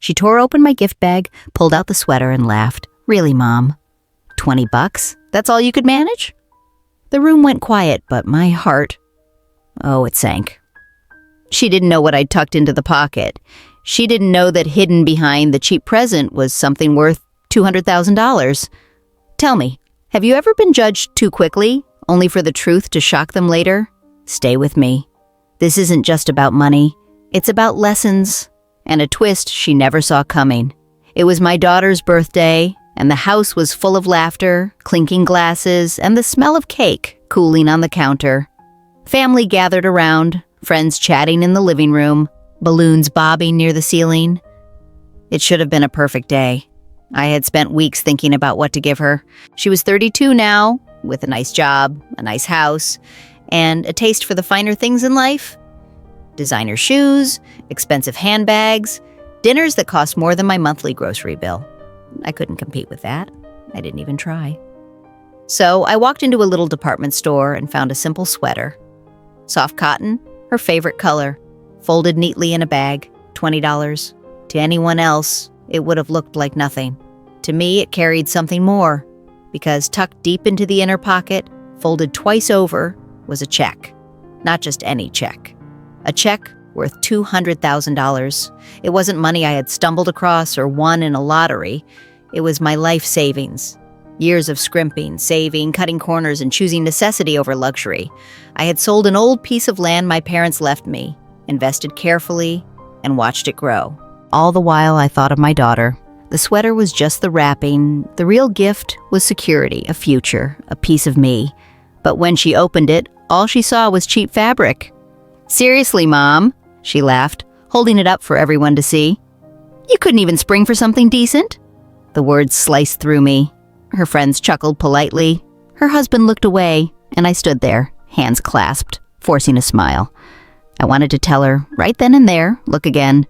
She tore open my gift bag, pulled out the sweater, and laughed. Really, Mom? $20? That's all you could manage? The room went quiet, but my heart, oh, it sank. She didn't know what I'd tucked into the pocket. She didn't know that hidden behind the cheap present was something worth $200,000. Tell me, have you ever been judged too quickly, only for the truth to shock them later? Stay with me. This isn't just about money. It's about lessons and a twist she never saw coming. It was my daughter's birthday, and the house was full of laughter, clinking glasses, and the smell of cake cooling on the counter. Family gathered around, friends chatting in the living room, balloons bobbing near the ceiling. It should have been a perfect day. I had spent weeks thinking about what to give her. She was 32 now, with a nice job, a nice house, and a taste for the finer things in life. Designer shoes, expensive handbags, dinners that cost more than my monthly grocery bill. I couldn't compete with that. I didn't even try. So I walked into a little department store and found a simple sweater. Soft cotton, her favorite color, folded neatly in a bag, $20. To anyone else, it would have looked like nothing. To me, it carried something more, because tucked deep into the inner pocket, folded twice over, was a check. Not just any check. A check worth $200,000. It wasn't money I had stumbled across or won in a lottery. It was my life savings. Years of scrimping, saving, cutting corners, and choosing necessity over luxury. I had sold an old piece of land my parents left me, invested carefully, and watched it grow. All the while I thought of my daughter. The sweater was just the wrapping. The real gift was security, a future, a piece of me. But when she opened it, all she saw was cheap fabric. Seriously, Mom, she laughed, holding it up for everyone to see. You couldn't even spring for something decent? The words sliced through me. Her friends chuckled politely. Her husband looked away, and I stood there, hands clasped, forcing a smile. I wanted to tell her, right then and there, look again.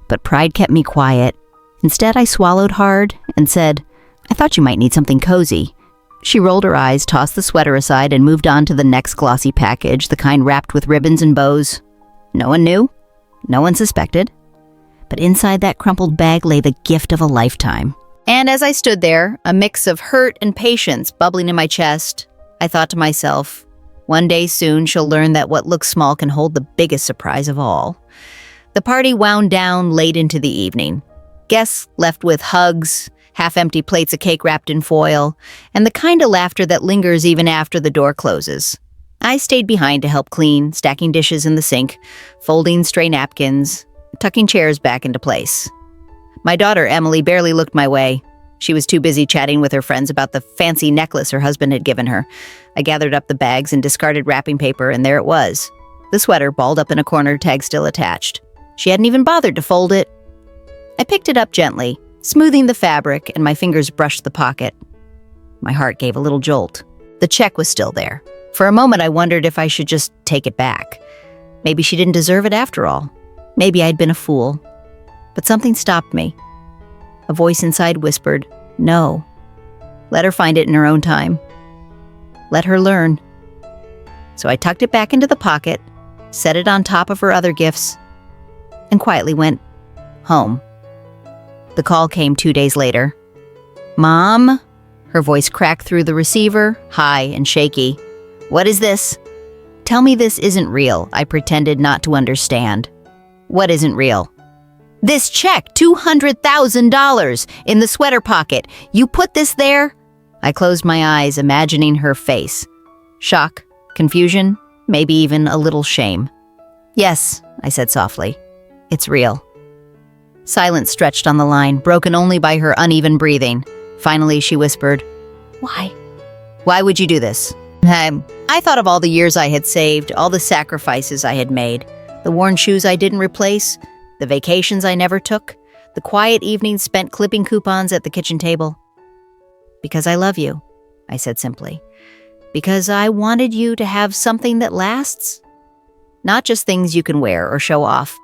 But pride kept me quiet. Instead, I swallowed hard and said, I thought you might need something cozy. She rolled her eyes, tossed the sweater aside, and moved on to the next glossy package, the kind wrapped with ribbons and bows. No one knew. No one suspected. But inside that crumpled bag lay the gift of a lifetime. And as I stood there, a mix of hurt and patience bubbling in my chest, I thought to myself, one day soon she'll learn that what looks small can hold the biggest surprise of all. The party wound down late into the evening. Guests left with hugs, half-empty plates of cake wrapped in foil, and the kind of laughter that lingers even after the door closes. I stayed behind to help clean, stacking dishes in the sink, folding stray napkins, tucking chairs back into place. My daughter, Emily, barely looked my way. She was too busy chatting with her friends about the fancy necklace her husband had given her. I gathered up the bags and discarded wrapping paper, and there it was. The sweater balled up in a corner, tag still attached. She hadn't even bothered to fold it. I picked it up gently, smoothing the fabric, and my fingers brushed the pocket. My heart gave a little jolt. The check was still there. For a moment, I wondered if I should just take it back. Maybe she didn't deserve it after all. Maybe I'd been a fool. But something stopped me. A voice inside whispered, no. Let her find it in her own time. Let her learn. So I tucked it back into the pocket, set it on top of her other gifts, and quietly went home. The call came 2 days later. Mom? Her voice cracked through the receiver, high and shaky. What is this? Tell me this isn't real. I pretended not to understand. What isn't real? This check, $200,000, in the sweater pocket. You put this there? I closed my eyes, imagining her face. Shock, confusion, maybe even a little shame. Yes, I said softly. It's real. Silence stretched on the line, broken only by her uneven breathing. Finally, she whispered, Why? Why would you do this? I thought of all the years I had saved, all the sacrifices I had made, the worn shoes I didn't replace, the vacations I never took, the quiet evenings spent clipping coupons at the kitchen table. Because I love you, I said simply. Because I wanted you to have something that lasts. Not just things you can wear or show off,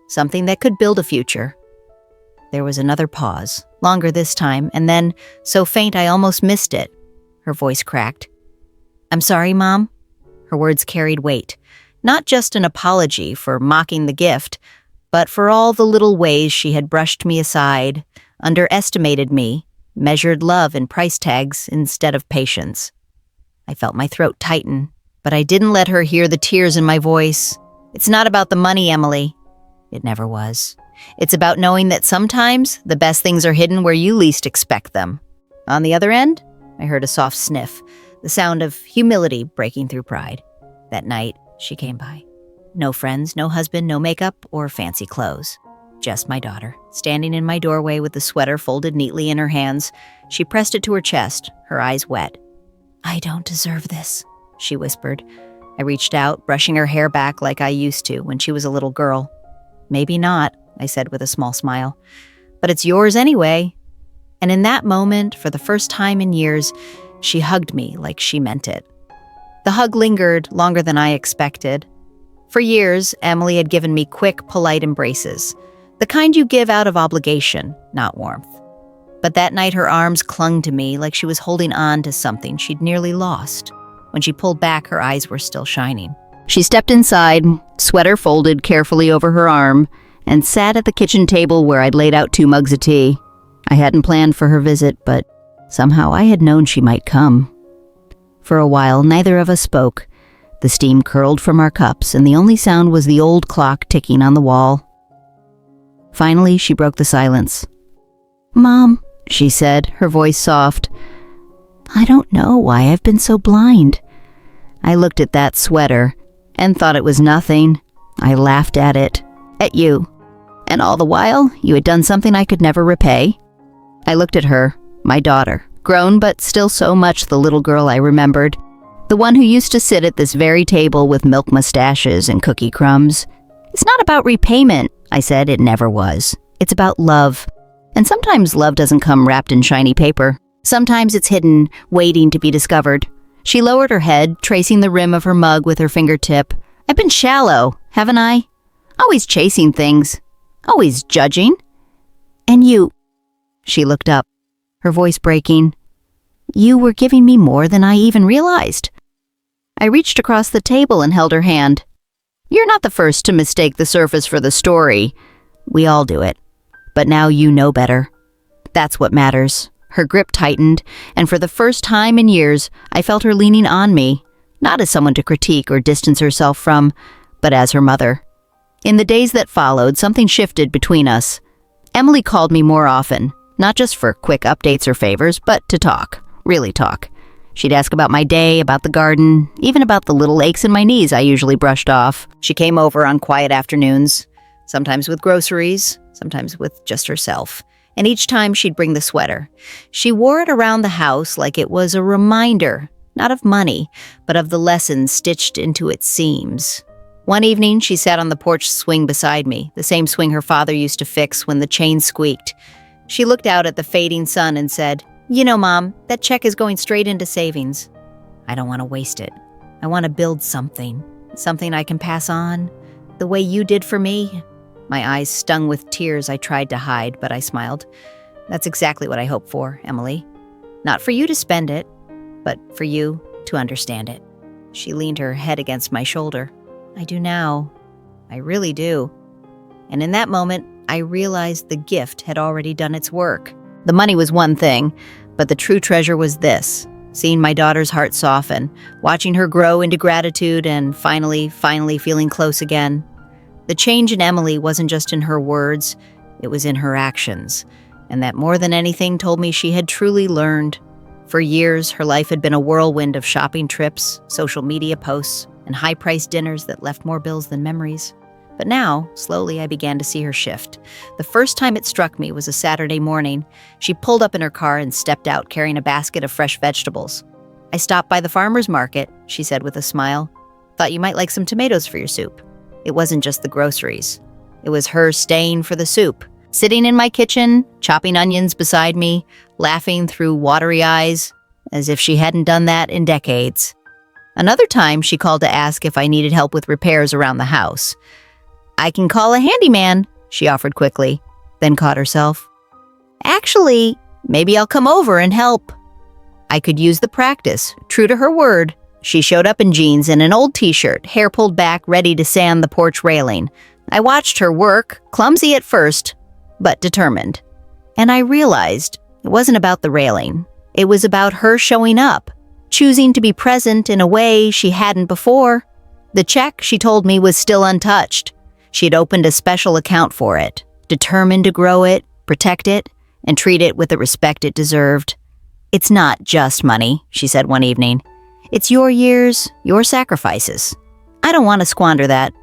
something that could build a future. There was another pause, longer this time, and then, so faint I almost missed it. Her voice cracked. I'm sorry, Mom. Her words carried weight. Not just an apology for mocking the gift, But for all the little ways she had brushed me aside, underestimated me, measured love in price tags instead of patience. I felt my throat tighten, but I didn't let her hear the tears in my voice. It's not about the money, Emily. It never was. It's about knowing that sometimes the best things are hidden where you least expect them. On the other end, I heard a soft sniff, the sound of humility breaking through pride. That night, she came by. No friends, no husband, no makeup or fancy clothes. Just my daughter, standing in my doorway with the sweater folded neatly in her hands. She pressed it to her chest, her eyes wet. "I don't deserve this," she whispered. I reached out, brushing her hair back like I used to when she was a little girl. "Maybe not," I said with a small smile. "But it's yours anyway." And in that moment, for the first time in years, she hugged me like she meant it. The hug lingered longer than I expected. For years, Emily had given me quick, polite embraces, the kind you give out of obligation, not warmth. But that night her arms clung to me like she was holding on to something she'd nearly lost. When she pulled back, her eyes were still shining. She stepped inside, sweater folded carefully over her arm, and sat at the kitchen table where I'd laid out 2 mugs of tea. I hadn't planned for her visit, but somehow I had known she might come. For a while, neither of us spoke. The steam curled from our cups, and the only sound was the old clock ticking on the wall. Finally, she broke the silence. "Mom," she said, her voice soft, "I don't know why I've been so blind." I looked at that sweater and thought it was nothing. I laughed at it, at you. And all the while, you had done something I could never repay. I looked at her, my daughter, grown but still so much the little girl I remembered. The one who used to sit at this very table with milk mustaches and cookie crumbs. "It's not about repayment," I said. "It never was. It's about love. And sometimes love doesn't come wrapped in shiny paper. Sometimes it's hidden, waiting to be discovered." She lowered her head, tracing the rim of her mug with her fingertip. "I've been shallow, haven't I? Always chasing things. Always judging. And you..." She looked up, her voice breaking. "You were giving me more than I even realized." I reached across the table and held her hand. "You're not the first to mistake the surface for the story. We all do it. But now you know better. That's what matters." Her grip tightened, and for the first time in years, I felt her leaning on me, not as someone to critique or distance herself from, but as her mother. In the days that followed, something shifted between us. Emily called me more often, not just for quick updates or favors, but to talk, really talk. She'd ask about my day, about the garden, even about the little aches in my knees I usually brushed off. She came over on quiet afternoons, sometimes with groceries, sometimes with just herself. And each time she'd bring the sweater. She wore it around the house like it was a reminder, not of money, but of the lessons stitched into its seams. One evening, she sat on the porch swing beside me, the same swing her father used to fix when the chain squeaked. She looked out at the fading sun and said, "You know, Mom, that check is going straight into savings. I don't want to waste it. I want to build something I can pass on, the way you did for me." My eyes stung with tears I tried to hide, but I smiled. "That's exactly what I hope for, Emily. Not for you to spend it, but for you to understand it." She leaned her head against my shoulder. "I do now. I really do." And in that moment, I realized the gift had already done its work. The money was one thing, but the true treasure was this: seeing my daughter's heart soften, watching her grow into gratitude, and finally feeling close again. The change in Emily wasn't just in her words, it was in her actions. And that more than anything told me she had truly learned. For years, her life had been a whirlwind of shopping trips, social media posts, and high-priced dinners that left more bills than memories. But now, slowly, I began to see her shift. The first time it struck me was a Saturday morning. She pulled up in her car and stepped out carrying a basket of fresh vegetables. "I stopped by the farmer's market," she said with a smile. "Thought you might like some tomatoes for your soup." It wasn't just the groceries. It was her staying for the soup, sitting in my kitchen, chopping onions beside me, laughing through watery eyes, as if she hadn't done that in decades. Another time, she called to ask if I needed help with repairs around the house. "I can call a handyman," she offered quickly, then caught herself. "Actually, maybe I'll come over and help." I could use the practice. True to her word, she showed up in jeans and an old t-shirt, hair pulled back, ready to sand the porch railing. I watched her work, clumsy at first, but determined. And I realized it wasn't about the railing. It was about her showing up, choosing to be present in a way she hadn't before. The check, she told me, was still untouched. She had opened a special account for it, determined to grow it, protect it, and treat it with the respect it deserved. "It's not just money," she said one evening. "It's your years, your sacrifices. I don't want to squander that."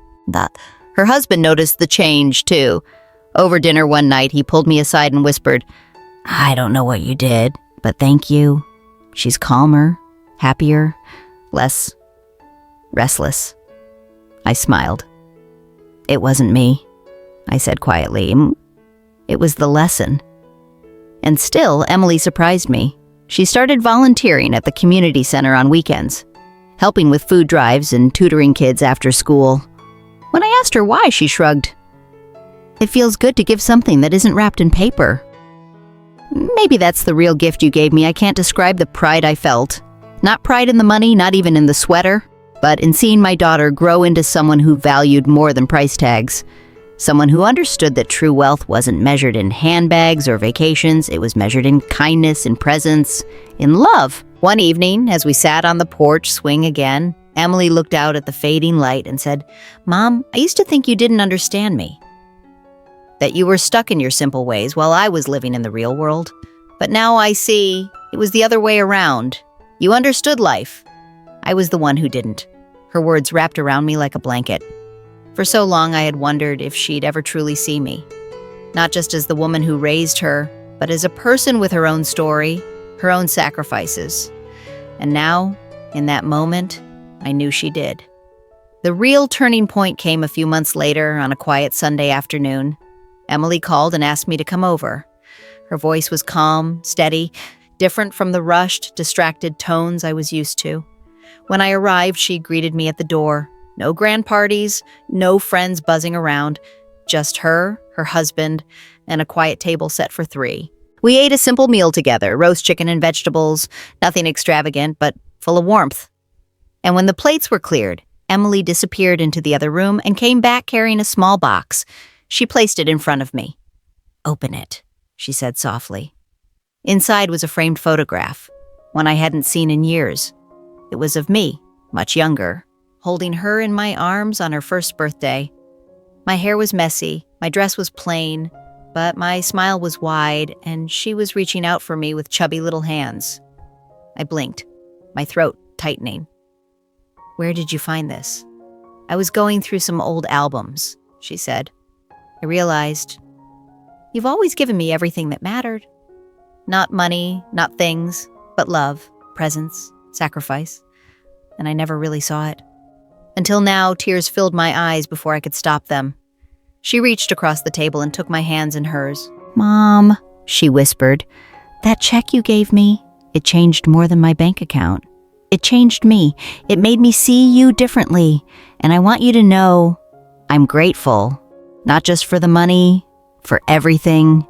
Her husband noticed the change, too. Over dinner one night, he pulled me aside and whispered, "I don't know what you did, but thank you. She's calmer, happier, less restless." I smiled. "It wasn't me," I said quietly. "It was the lesson." And still, Emily surprised me. She started volunteering at the community center on weekends, helping with food drives and tutoring kids after school. When I asked her why, she shrugged. "It feels good to give something that isn't wrapped in paper." Maybe that's the real gift you gave me. I can't describe the pride I felt. Not pride in the money, not even in the sweater, but in seeing my daughter grow into someone who valued more than price tags. Someone who understood that true wealth wasn't measured in handbags or vacations. It was measured in kindness, in presence, in love. One evening, as we sat on the porch swing again, Emily looked out at the fading light and said, "Mom, I used to think you didn't understand me. That you were stuck in your simple ways while I was living in the real world. But now I see it was the other way around. You understood life. I was the one who didn't." Her words wrapped around me like a blanket. For so long, I had wondered if she'd ever truly see me. Not just as the woman who raised her, but as a person with her own story, her own sacrifices. And now, in that moment, I knew she did. The real turning point came a few months later on a quiet Sunday afternoon. Emily called and asked me to come over. Her voice was calm, steady, different from the rushed, distracted tones I was used to. When I arrived, she greeted me at the door. No grand parties, no friends buzzing around, just her, her husband, and a quiet table set for 3. We ate a simple meal together, roast chicken and vegetables, nothing extravagant, but full of warmth. And when the plates were cleared, Emily disappeared into the other room and came back carrying a small box. She placed it in front of me. "Open it," she said softly. Inside was a framed photograph, one I hadn't seen in years. It was of me, much younger, holding her in my arms on her first birthday. My hair was messy, my dress was plain, but my smile was wide, and she was reaching out for me with chubby little hands. I blinked, my throat tightening. "Where did you find this?" "I was going through some old albums," she said. I realized, you've always given me everything that mattered. Not money, not things, but love, presence, sacrifice. And I never really saw it. Until now, tears filled my eyes before I could stop them. She reached across the table and took my hands in hers. "Mom," she whispered, "that check you gave me, it changed more than my bank account. It changed me. It made me see you differently. And I want you to know I'm grateful, not just for the money, for everything,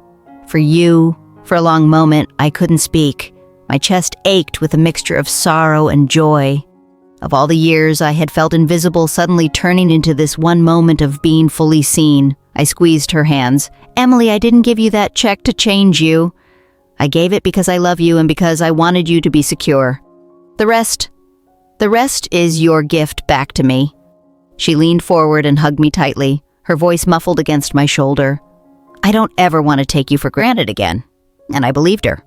for you." For a long moment, I couldn't speak. My chest ached with a mixture of sorrow and joy. Of all the years I had felt invisible suddenly turning into this one moment of being fully seen, I squeezed her hands. "Emily, I didn't give you that check to change you. I gave it because I love you and because I wanted you to be secure. The rest is your gift back to me." She leaned forward and hugged me tightly, her voice muffled against my shoulder. "I don't ever want to take you for granted again." And I believed her.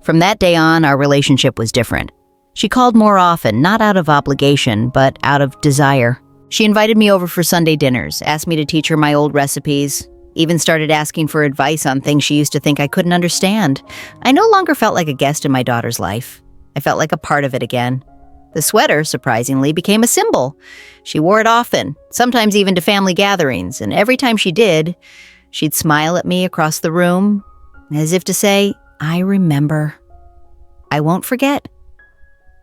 From that day on, our relationship was different. She called more often, not out of obligation, but out of desire. She invited me over for Sunday dinners, asked me to teach her my old recipes, even started asking for advice on things she used to think I couldn't understand. I no longer felt like a guest in my daughter's life. I felt like a part of it again. The sweater, surprisingly, became a symbol. She wore it often, sometimes even to family gatherings, and every time she did, she'd smile at me across the room, as if to say, "I remember. I won't forget."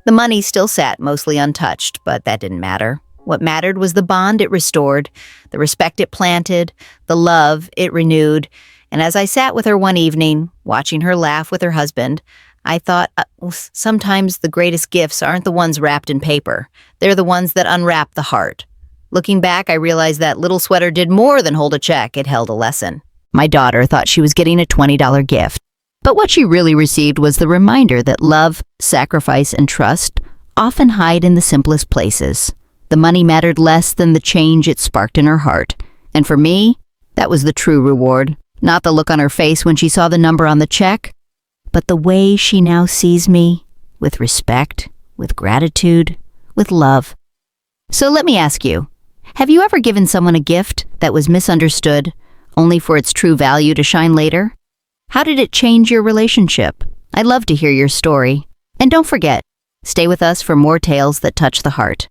The money still sat mostly untouched, but that didn't matter. What mattered was the bond it restored, the respect it planted, the love it renewed. And as I sat with her one evening, watching her laugh with her husband, I thought, sometimes the greatest gifts aren't the ones wrapped in paper. They're the ones that unwrap the heart. Looking back, I realized that little sweater did more than hold a check. It held a lesson. My daughter thought she was getting a $20 gift. But what she really received was the reminder that love, sacrifice, and trust often hide in the simplest places. The money mattered less than the change it sparked in her heart. And for me, that was the true reward. Not the look on her face when she saw the number on the check, but the way she now sees me, with respect, with gratitude, with love. So let me ask you, have you ever given someone a gift that was misunderstood, only for its true value to shine later? How did it change your relationship? I'd love to hear your story. And don't forget, stay with us for more tales that touch the heart.